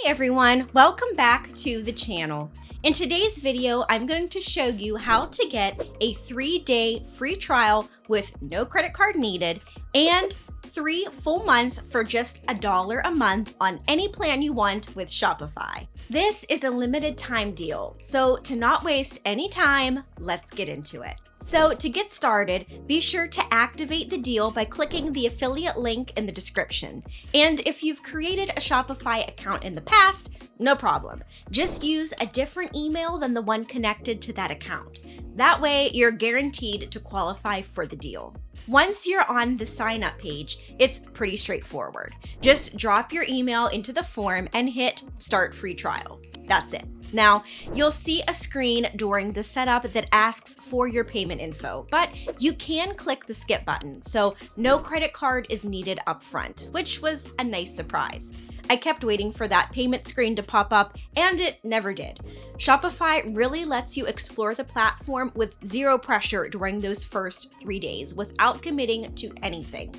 Hey everyone, welcome back to the channel. In today's video, I'm going to show you how to get a 3-day free trial with no credit card needed and 3 full months for just $1 a month on any plan you want with Shopify. This is a limited time deal, so to not waste any time, let's get into it. So to get started, be sure to activate the deal by clicking the affiliate link in the description. And if you've created a Shopify account in the past, no problem. Just use a different email than the one connected to that account. That way, you're guaranteed to qualify for the deal. Once you're on the sign up page, it's pretty straightforward. Just drop your email into the form and hit Start Free Trial. That's it. Now, you'll see a screen during the setup that asks for your payment info, but you can click the skip button, so no credit card is needed upfront, which was a nice surprise. I kept waiting for that payment screen to pop up, and it never did. Shopify really lets you explore the platform with zero pressure during those first 3 days without committing to anything.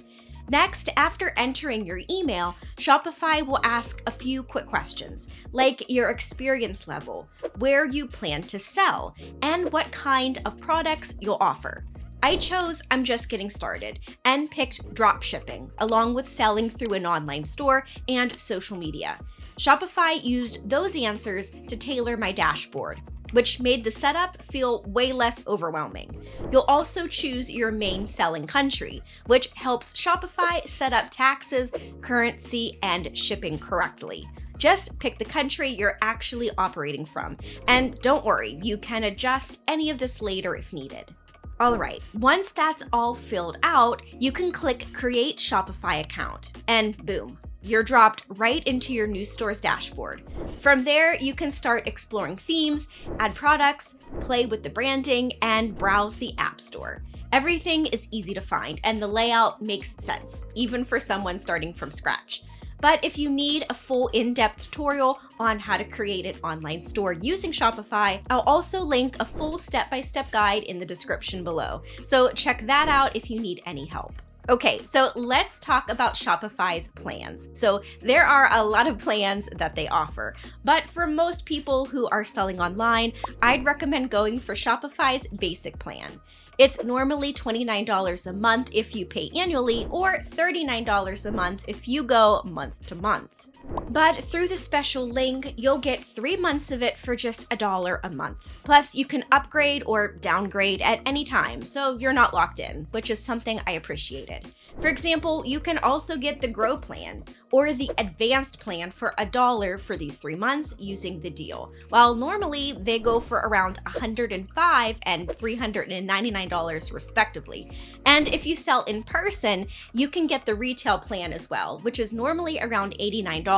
Next, after entering your email, Shopify will ask a few quick questions, like your experience level, where you plan to sell, and what kind of products you'll offer. I chose I'm just getting started and picked drop shipping, along with selling through an online store and social media. Shopify used those answers to tailor my dashboard, which made the setup feel way less overwhelming. You'll also choose your main selling country, which helps Shopify set up taxes, currency, and shipping correctly. Just pick the country you're actually operating from, and don't worry, you can adjust any of this later if needed. All right, once that's all filled out, you can click Create Shopify Account, and boom, you're dropped right into your new store's dashboard. From there, you can start exploring themes, add products, play with the branding, and browse the App Store. Everything is easy to find, and the layout makes sense, even for someone starting from scratch. But if you need a full in-depth tutorial on how to create an online store using Shopify, I'll also link a full step-by-step guide in the description below. So check that out if you need any help. Okay, so let's talk about Shopify's plans. So there are a lot of plans that they offer, but for most people who are selling online, I'd recommend going for Shopify's basic plan. It's normally $29 a month if you pay annually, or $39 a month if you go month to month. But through the special link, you'll get 3 months of it for just $1 a month. Plus, you can upgrade or downgrade at any time, so you're not locked in, which is something I appreciated. For example, you can also get the Grow plan or the Advanced plan for $1 for these 3 months using the deal, while normally they go for around $105 and $399 respectively. And if you sell in person, you can get the Retail plan as well, which is normally around $89.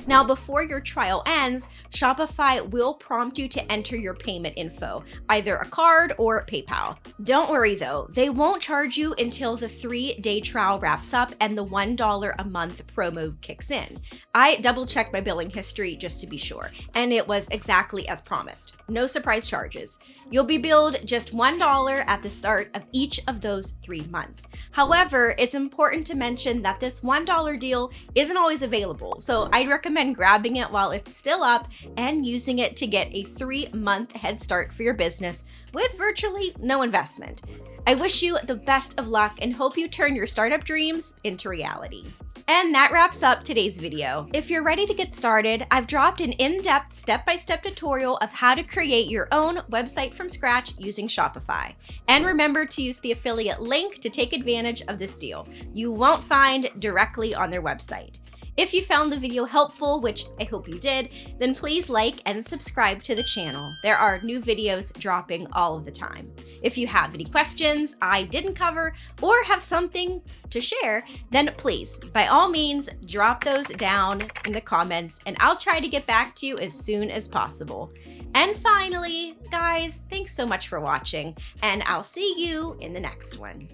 Now, before your trial ends, Shopify will prompt you to enter your payment info, either a card or PayPal. Don't worry though, they won't charge you until the 3-day trial wraps up and the $1 a month promo kicks in. I double-checked my billing history just to be sure, and it was exactly as promised. No surprise charges. You'll be billed just $1 at the start of each of those 3 months. However, it's important to mention that this $1 deal isn't always available, so I'd recommend grabbing it while it's still up and using it to get a 3-month head start for your business with virtually no investment. I wish you the best of luck and hope you turn your startup dreams into reality. And that wraps up today's video. If you're ready to get started, I've dropped an in-depth step-by-step tutorial of how to create your own website from scratch using Shopify. And remember to use the affiliate link to take advantage of this deal. You won't find directly on their website. If you found the video helpful, which I hope you did, then please like and subscribe to the channel. There are new videos dropping all of the time. If you have any questions I didn't cover or have something to share, then please, by all means, drop those down in the comments and I'll try to get back to you as soon as possible. And finally, guys, thanks so much for watching, and I'll see you in the next one.